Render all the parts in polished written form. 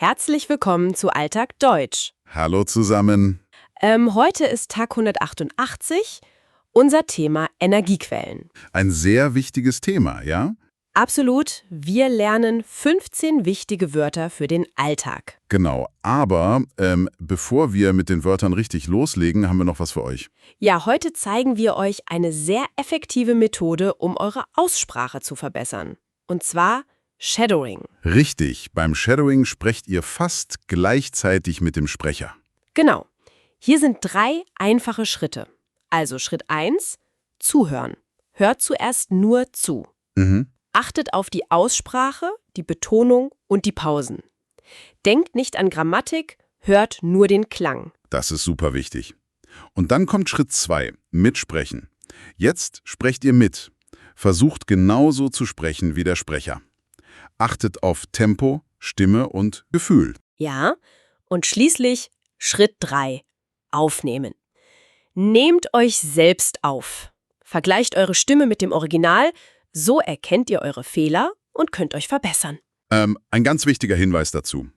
Herzlich willkommen zu Alltag Deutsch. Hallo zusammen. Heute ist Tag 188, unser Thema Energiequellen. Ein sehr wichtiges Thema, ja? Absolut, wir lernen 15 wichtige Wörter für den Alltag. Genau, aber bevor wir mit den Wörtern richtig loslegen, haben wir noch was für euch. Ja, heute zeigen wir euch eine sehr effektive Methode, um eure Aussprache zu verbessern. Und zwar Shadowing. Richtig, beim Shadowing sprecht ihr fast gleichzeitig mit dem Sprecher. Genau. Hier sind 3 einfache Schritte. Also Schritt 1, zuhören. Hört zuerst nur zu. Achtet auf die Aussprache, die Betonung und die Pausen. Denkt nicht an Grammatik, hört nur den Klang. Das ist super wichtig. Und dann kommt Schritt 2, mitsprechen. Jetzt sprecht ihr mit. Versucht genauso zu sprechen wie der Sprecher. Achtet auf Tempo, Stimme und Gefühl. Ja, und schließlich Schritt 3, aufnehmen. Nehmt euch selbst auf. Vergleicht eure Stimme mit dem Original, so erkennt ihr eure Fehler und könnt euch verbessern. Ein ganz wichtiger Hinweis dazu.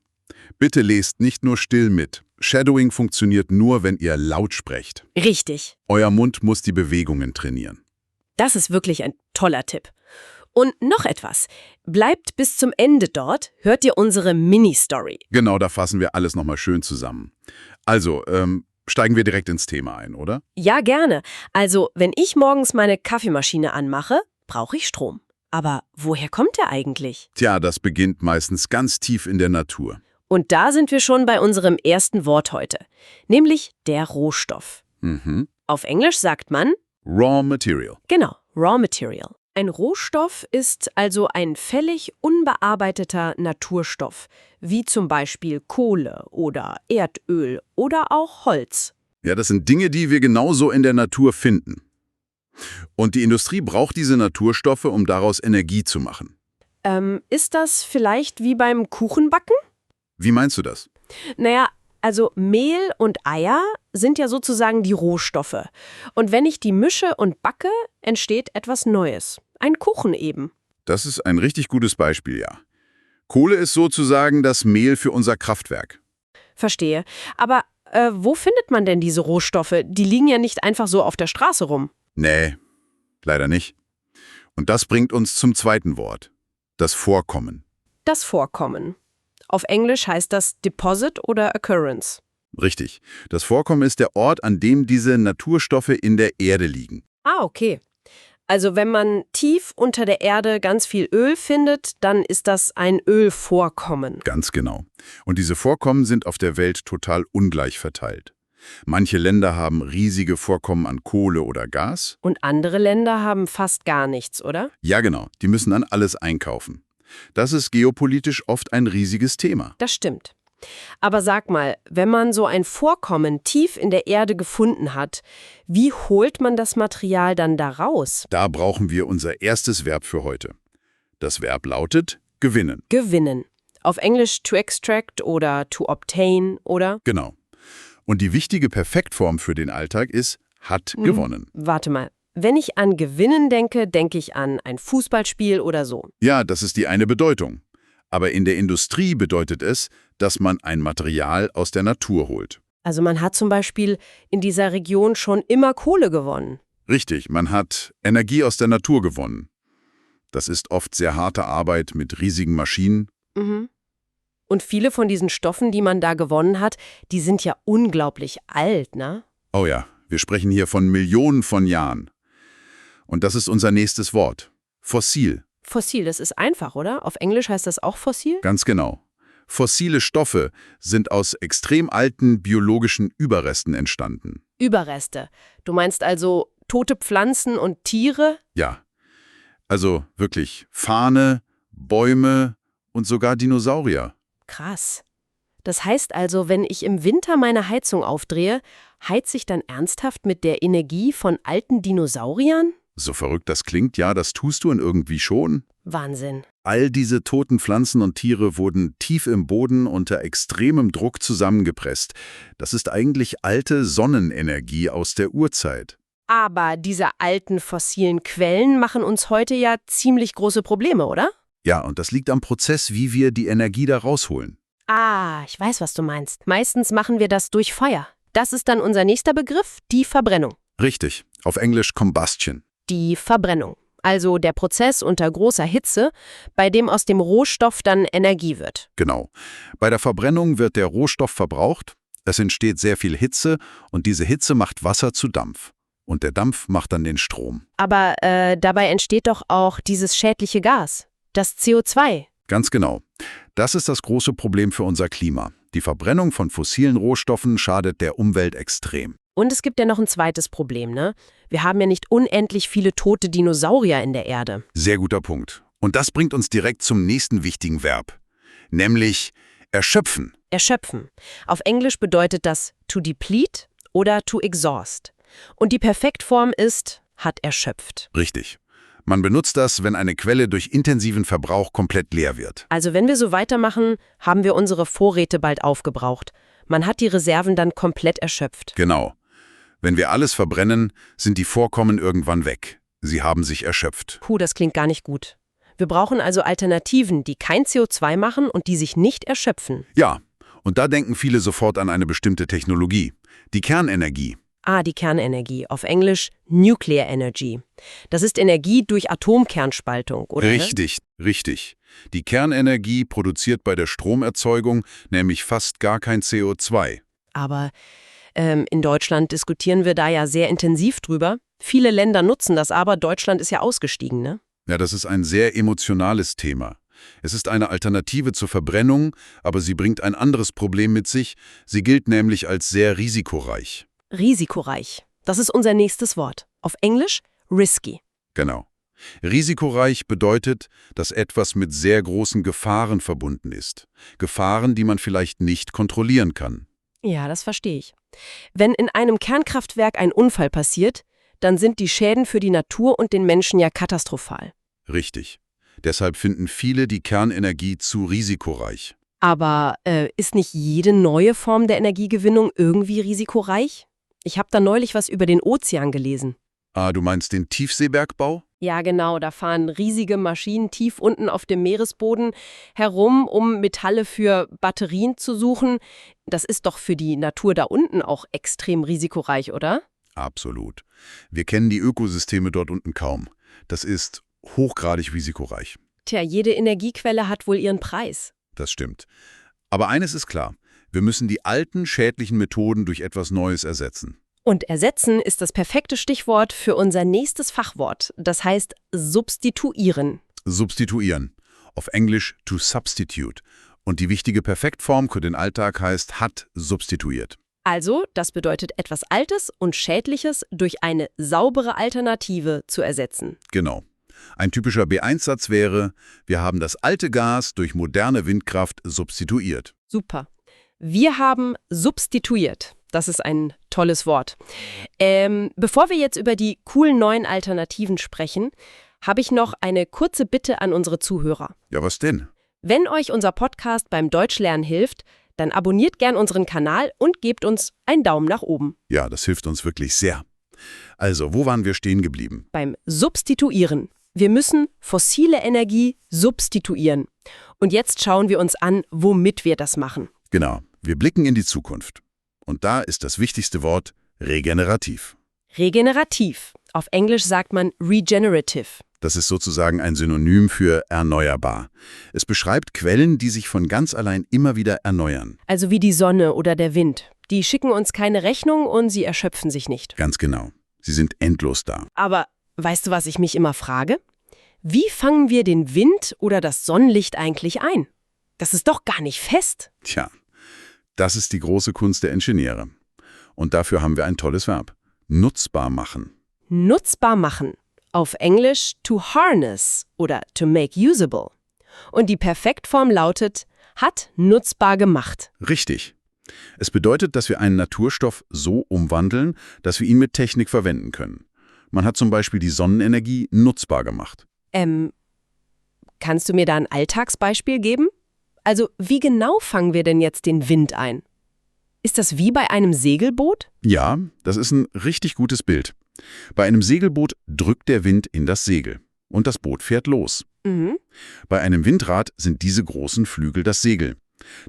Bitte lest nicht nur still mit. Shadowing funktioniert nur, wenn ihr laut sprecht. Richtig. Euer Mund muss die Bewegungen trainieren. Das ist wirklich ein toller Tipp. Und noch etwas. Bleibt bis zum Ende dort, hört ihr unsere Mini-Story. Genau, da fassen wir alles nochmal schön zusammen. Also, steigen wir direkt ins Thema ein, oder? Ja, gerne. Also, wenn ich morgens meine Kaffeemaschine anmache, brauche ich Strom. Aber woher kommt der eigentlich? Tja, das beginnt meistens ganz tief in der Natur. Und da sind wir schon bei unserem ersten Wort heute, nämlich der Rohstoff. Auf Englisch sagt man, Raw Material. genau, Raw Material. Ein Rohstoff ist also ein völlig unbearbeiteter Naturstoff, wie zum Beispiel Kohle oder Erdöl oder auch Holz. Ja, das sind Dinge, die wir genauso in der Natur finden. Und die Industrie braucht diese Naturstoffe, um daraus Energie zu machen. Ist das vielleicht wie beim Kuchenbacken? Wie meinst du das? Naja, also Mehl und Eier sind ja sozusagen die Rohstoffe. Und wenn ich die mische und backe, entsteht etwas Neues. Ein Kuchen eben. Das ist ein richtig gutes Beispiel, ja. Kohle ist sozusagen das Mehl für unser Kraftwerk. Verstehe. Aber wo findet man denn diese Rohstoffe? Die liegen ja nicht einfach so auf der Straße rum. Nee, leider nicht. Und das bringt uns zum zweiten Wort. Das Vorkommen. Das Vorkommen. Auf Englisch heißt das Deposit oder Occurrence. Richtig. Das Vorkommen ist der Ort, an dem diese Naturstoffe in der Erde liegen. Ah, okay. Also wenn man tief unter der Erde ganz viel Öl findet, dann ist das ein Ölvorkommen. Ganz genau. Und diese Vorkommen sind auf der Welt total ungleich verteilt. Manche Länder haben riesige Vorkommen an Kohle oder Gas. Und andere Länder haben fast gar nichts, oder? Ja, genau. Die müssen dann alles einkaufen. Das ist geopolitisch oft ein riesiges Thema. Das stimmt. Aber sag mal, wenn man so ein Vorkommen tief in der Erde gefunden hat, wie holt man das Material dann da raus? Da brauchen wir unser erstes Verb für heute. Das Verb lautet gewinnen. Gewinnen. Auf Englisch to extract oder to obtain, oder? Genau. Und die wichtige Perfektform für den Alltag ist hat gewonnen. Warte mal. Wenn ich an Gewinnen denke, denke ich an ein Fußballspiel oder so. Ja, das ist die eine Bedeutung. Aber in der Industrie bedeutet es, dass man ein Material aus der Natur holt. Also man hat zum Beispiel in dieser Region schon immer Kohle gewonnen. Richtig, man hat Energie aus der Natur gewonnen. Das ist oft sehr harte Arbeit mit riesigen Maschinen. Und viele von diesen Stoffen, die man da gewonnen hat, die sind ja unglaublich alt, ne? Oh ja, wir sprechen hier von Millionen von Jahren. Und das ist unser nächstes Wort. Fossil. Fossil, das ist einfach, oder? Auf Englisch heißt das auch Fossil? Ganz genau. Fossile Stoffe sind aus extrem alten biologischen Überresten entstanden. Überreste. Du meinst also tote Pflanzen und Tiere? Ja, also wirklich Farne, Bäume und sogar Dinosaurier. Krass. Das heißt also, wenn ich im Winter meine Heizung aufdrehe, heize ich dann ernsthaft mit der Energie von alten Dinosauriern? So verrückt das klingt, ja, das tust du und irgendwie schon. Wahnsinn. All diese toten Pflanzen und Tiere wurden tief im Boden unter extremem Druck zusammengepresst. Das ist eigentlich alte Sonnenenergie aus der Urzeit. Aber diese alten fossilen Quellen machen uns heute ja ziemlich große Probleme, oder? Ja, und das liegt am Prozess, wie wir die Energie da rausholen. Ah, ich weiß, was du meinst. Meistens machen wir das durch Feuer. Das ist dann unser nächster Begriff, die Verbrennung. Richtig, auf Englisch Combustion. Die Verbrennung. Also der Prozess unter großer Hitze, bei dem aus dem Rohstoff dann Energie wird. Genau. Bei der Verbrennung wird der Rohstoff verbraucht, es entsteht sehr viel Hitze und diese Hitze macht Wasser zu Dampf. Und der Dampf macht dann den Strom. Aber dabei entsteht doch auch dieses schädliche Gas, das CO2. Ganz genau. Das ist das große Problem für unser Klima. Die Verbrennung von fossilen Rohstoffen schadet der Umwelt extrem. Und es gibt ja noch ein zweites Problem, ne? Wir haben ja nicht unendlich viele tote Dinosaurier in der Erde. Sehr guter Punkt. Und das bringt uns direkt zum nächsten wichtigen Verb, nämlich erschöpfen. Erschöpfen. Auf Englisch bedeutet das to deplete oder to exhaust. Und die Perfektform ist hat erschöpft. Richtig. Man benutzt das, wenn eine Quelle durch intensiven Verbrauch komplett leer wird. Also wenn wir so weitermachen, haben wir unsere Vorräte bald aufgebraucht. Man hat die Reserven dann komplett erschöpft. Genau. Wenn wir alles verbrennen, sind die Vorkommen irgendwann weg. Sie haben sich erschöpft. Puh, das klingt gar nicht gut. Wir brauchen also Alternativen, die kein CO2 machen und die sich nicht erschöpfen. Ja, und da denken viele sofort an eine bestimmte Technologie, die Kernenergie. Ah, die Kernenergie, auf Englisch Nuclear Energy. Das ist Energie durch Atomkernspaltung, oder? Richtig, richtig. Die Kernenergie produziert bei der Stromerzeugung nämlich fast gar kein CO2. Aber in Deutschland diskutieren wir da ja sehr intensiv drüber. Viele Länder nutzen das, aber Deutschland ist ja ausgestiegen, ne? Ja, das ist ein sehr emotionales Thema. Es ist eine Alternative zur Verbrennung, aber sie bringt ein anderes Problem mit sich. Sie gilt nämlich als sehr risikoreich. Risikoreich. Das ist unser nächstes Wort. Auf Englisch risky. Genau. Risikoreich bedeutet, dass etwas mit sehr großen Gefahren verbunden ist. Gefahren, die man vielleicht nicht kontrollieren kann. Ja, das verstehe ich. Wenn in einem Kernkraftwerk ein Unfall passiert, dann sind die Schäden für die Natur und den Menschen ja katastrophal. Richtig. Deshalb finden viele die Kernenergie zu risikoreich. Aber ist nicht jede neue Form der Energiegewinnung irgendwie risikoreich? Ich habe da neulich was über den Ozean gelesen. Ah, du meinst den Tiefseebergbau? Ja, genau, da fahren riesige Maschinen tief unten auf dem Meeresboden herum, um Metalle für Batterien zu suchen. Das ist doch für die Natur da unten auch extrem risikoreich, oder? Absolut. Wir kennen die Ökosysteme dort unten kaum. Das ist hochgradig risikoreich. Tja, jede Energiequelle hat wohl ihren Preis. Das stimmt. Aber eines ist klar. Wir müssen die alten, schädlichen Methoden durch etwas Neues ersetzen. Und ersetzen ist das perfekte Stichwort für unser nächstes Fachwort. Das heißt substituieren. Substituieren. Auf Englisch to substitute. Und die wichtige Perfektform für den Alltag heißt hat substituiert. Also, das bedeutet etwas Altes und Schädliches durch eine saubere Alternative zu ersetzen. Genau. Ein typischer B1-Satz wäre, wir haben das alte Gas durch moderne Windkraft substituiert. Super. Wir haben substituiert. Das ist ein tolles Wort. Bevor wir jetzt über die coolen neuen Alternativen sprechen, habe ich noch eine kurze Bitte an unsere Zuhörer. Ja, was denn? Wenn euch unser Podcast beim Deutschlernen hilft, dann abonniert gern unseren Kanal und gebt uns einen Daumen nach oben. Ja, das hilft uns wirklich sehr. Also, wo waren wir stehen geblieben? Beim Substituieren. Wir müssen fossile Energie substituieren. Und jetzt schauen wir uns an, womit wir das machen. Genau, wir blicken in die Zukunft. Und da ist das wichtigste Wort regenerativ. Regenerativ. Auf Englisch sagt man regenerative. Das ist sozusagen ein Synonym für erneuerbar. Es beschreibt Quellen, die sich von ganz allein immer wieder erneuern. Also wie die Sonne oder der Wind. Die schicken uns keine Rechnung und sie erschöpfen sich nicht. Ganz genau. Sie sind endlos da. Aber weißt du, was ich mich immer frage? Wie fangen wir den Wind oder das Sonnenlicht eigentlich ein? Das ist doch gar nicht fest. Tja, das ist die große Kunst der Ingenieure. Und dafür haben wir ein tolles Verb. Nutzbar machen. Nutzbar machen. Auf Englisch to harness oder to make usable. Und die Perfektform lautet, hat nutzbar gemacht. Richtig. Es bedeutet, dass wir einen Naturstoff so umwandeln, dass wir ihn mit Technik verwenden können. Man hat zum Beispiel die Sonnenenergie nutzbar gemacht. Kannst du mir da ein Alltagsbeispiel geben? Also, wie genau fangen wir denn jetzt den Wind ein? Ist das wie bei einem Segelboot? Ja, das ist ein richtig gutes Bild. Bei einem Segelboot drückt der Wind in das Segel und das Boot fährt los. Mhm. Bei einem Windrad sind diese großen Flügel das Segel.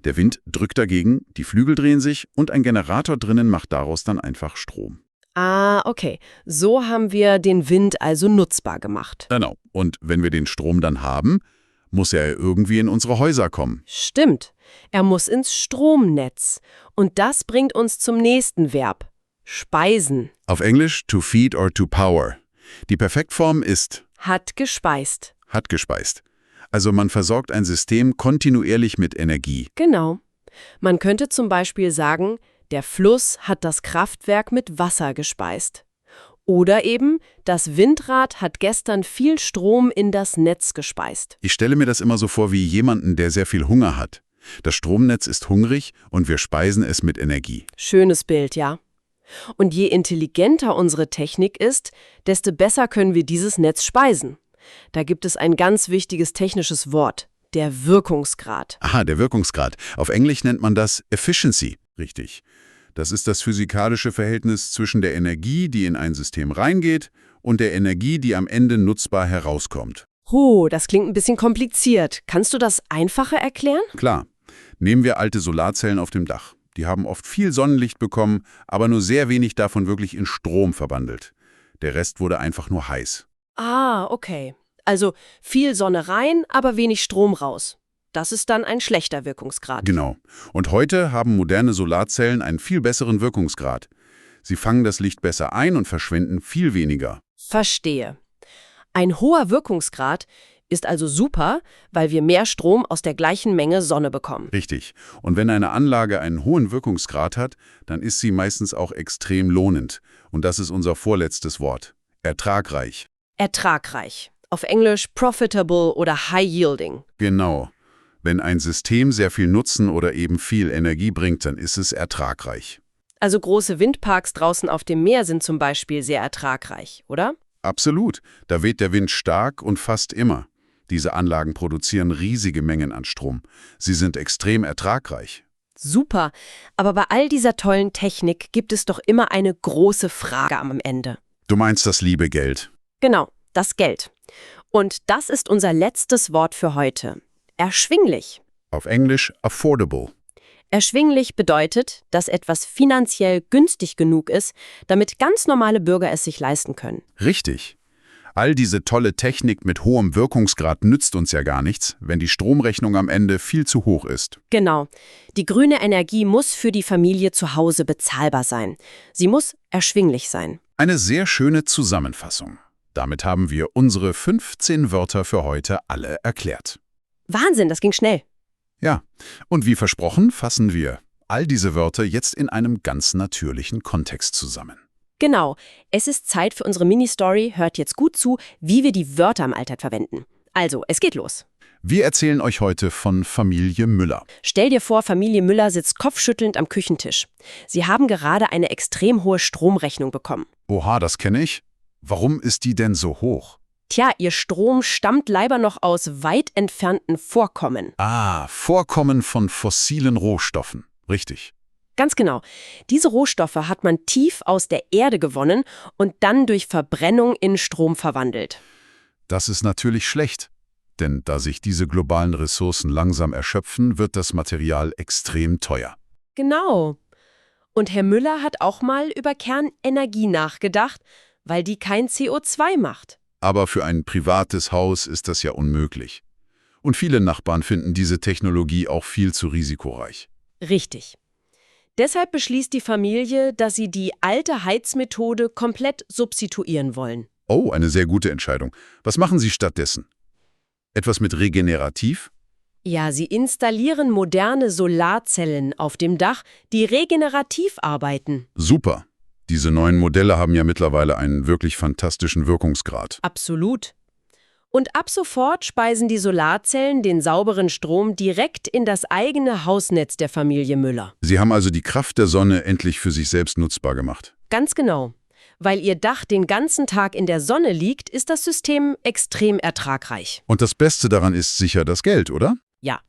Der Wind drückt dagegen, die Flügel drehen sich und ein Generator drinnen macht daraus dann einfach Strom. Ah, okay. So haben wir den Wind also nutzbar gemacht. Genau. Und wenn wir den Strom dann haben, muss er irgendwie in unsere Häuser kommen. Stimmt. Er muss ins Stromnetz. Und das bringt uns zum nächsten Verb. Speisen. Auf Englisch to feed or to power. Die Perfektform ist Hat gespeist. hat gespeist. Also man versorgt ein System kontinuierlich mit Energie. Genau. Man könnte zum Beispiel sagen, der Fluss hat das Kraftwerk mit Wasser gespeist. Oder eben, das Windrad hat gestern viel Strom in das Netz gespeist. Ich stelle mir das immer so vor wie jemanden, der sehr viel Hunger hat. Das Stromnetz ist hungrig und wir speisen es mit Energie. Schönes Bild, ja. Und je intelligenter unsere Technik ist, desto besser können wir dieses Netz speisen. Da gibt es ein ganz wichtiges technisches Wort, der Wirkungsgrad. Aha, der Wirkungsgrad. Auf Englisch nennt man das Efficiency. Richtig. Das ist das physikalische Verhältnis zwischen der Energie, die in ein System reingeht, und der Energie, die am Ende nutzbar herauskommt. Oh, das klingt ein bisschen kompliziert. Kannst du das einfacher erklären? Klar. Nehmen wir alte Solarzellen auf dem Dach. Die haben oft viel Sonnenlicht bekommen, aber nur sehr wenig davon wirklich in Strom verwandelt. Der Rest wurde einfach nur heiß. Ah, okay. Also viel Sonne rein, aber wenig Strom raus. Das ist dann ein schlechter Wirkungsgrad. Genau. Und heute haben moderne Solarzellen einen viel besseren Wirkungsgrad. Sie fangen das Licht besser ein und verschwenden viel weniger. Verstehe. Ein hoher Wirkungsgrad ist also super, weil wir mehr Strom aus der gleichen Menge Sonne bekommen. Richtig. Und wenn eine Anlage einen hohen Wirkungsgrad hat, dann ist sie meistens auch extrem lohnend. Und das ist unser vorletztes Wort. Ertragreich. Ertragreich. Auf Englisch profitable oder high yielding. Genau. Wenn ein System sehr viel Nutzen oder eben viel Energie bringt, dann ist es ertragreich. Also große Windparks draußen auf dem Meer sind zum Beispiel sehr ertragreich, oder? Absolut. Da weht der Wind stark und fast immer. Diese Anlagen produzieren riesige Mengen an Strom. Sie sind extrem ertragreich. Super. Aber bei all dieser tollen Technik gibt es doch immer eine große Frage am Ende. Du meinst das liebe Geld? Genau, das Geld. Und das ist unser letztes Wort für heute. Erschwinglich. Auf Englisch affordable. Erschwinglich bedeutet, dass etwas finanziell günstig genug ist, damit ganz normale Bürger es sich leisten können. Richtig. All diese tolle Technik mit hohem Wirkungsgrad nützt uns ja gar nichts, wenn die Stromrechnung am Ende viel zu hoch ist. Genau. Die grüne Energie muss für die Familie zu Hause bezahlbar sein. Sie muss erschwinglich sein. Eine sehr schöne Zusammenfassung. Damit haben wir unsere 15 Wörter für heute alle erklärt. Wahnsinn, das ging schnell. Ja, und wie versprochen fassen wir all diese Wörter jetzt in einem ganz natürlichen Kontext zusammen. Genau. Es ist Zeit für unsere Mini-Story. Hört jetzt gut zu, wie wir die Wörter im Alltag verwenden. Also, es geht los. Wir erzählen euch heute von Familie Müller. Stell dir vor, Familie Müller sitzt kopfschüttelnd am Küchentisch. Sie haben gerade eine extrem hohe Stromrechnung bekommen. Oha, das kenne ich. Warum ist die denn so hoch? Tja, ihr Strom stammt leider noch aus weit entfernten Vorkommen. Ah, Vorkommen von fossilen Rohstoffen. Richtig. Ganz genau. Diese Rohstoffe hat man tief aus der Erde gewonnen und dann durch Verbrennung in Strom verwandelt. Das ist natürlich schlecht. Denn da sich diese globalen Ressourcen langsam erschöpfen, wird das Material extrem teuer. Genau. Und Herr Müller hat auch mal über Kernenergie nachgedacht, weil die kein CO2 macht. Aber für ein privates Haus ist das ja unmöglich. Und viele Nachbarn finden diese Technologie auch viel zu risikoreich. Richtig. Deshalb beschließt die Familie, dass sie die alte Heizmethode komplett substituieren wollen. Oh, eine sehr gute Entscheidung. Was machen Sie stattdessen? Etwas mit regenerativ? Ja, sie installieren moderne Solarzellen auf dem Dach, die regenerativ arbeiten. Super. Diese neuen Modelle haben ja mittlerweile einen wirklich fantastischen Wirkungsgrad. Absolut. Und ab sofort speisen die Solarzellen den sauberen Strom direkt in das eigene Hausnetz der Familie Müller. Sie haben also die Kraft der Sonne endlich für sich selbst nutzbar gemacht. Ganz genau. Weil ihr Dach den ganzen Tag in der Sonne liegt, ist das System extrem ertragreich. Und das Beste daran ist sicher das Geld, oder? Ja.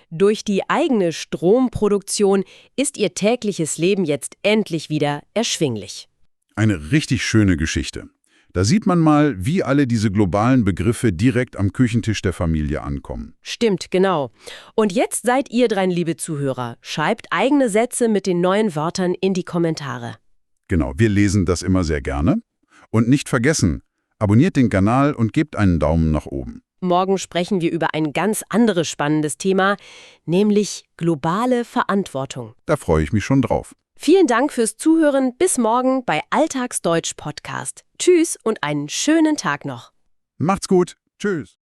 Durch die eigene Stromproduktion ist ihr tägliches Leben jetzt endlich wieder erschwinglich. Eine richtig schöne Geschichte. Da sieht man mal, wie alle diese globalen Begriffe direkt am Küchentisch der Familie ankommen. Stimmt, genau. Und jetzt seid ihr dran, liebe Zuhörer. Schreibt eigene Sätze mit den neuen Wörtern in die Kommentare. Genau, wir lesen das immer sehr gerne. Und nicht vergessen, abonniert den Kanal und gebt einen Daumen nach oben. Morgen sprechen wir über ein ganz anderes spannendes Thema, nämlich globale Verantwortung. Da freue ich mich schon drauf. Vielen Dank fürs Zuhören. Bis morgen bei Alltagsdeutsch Podcast. Tschüss und einen schönen Tag noch. Macht's gut. Tschüss.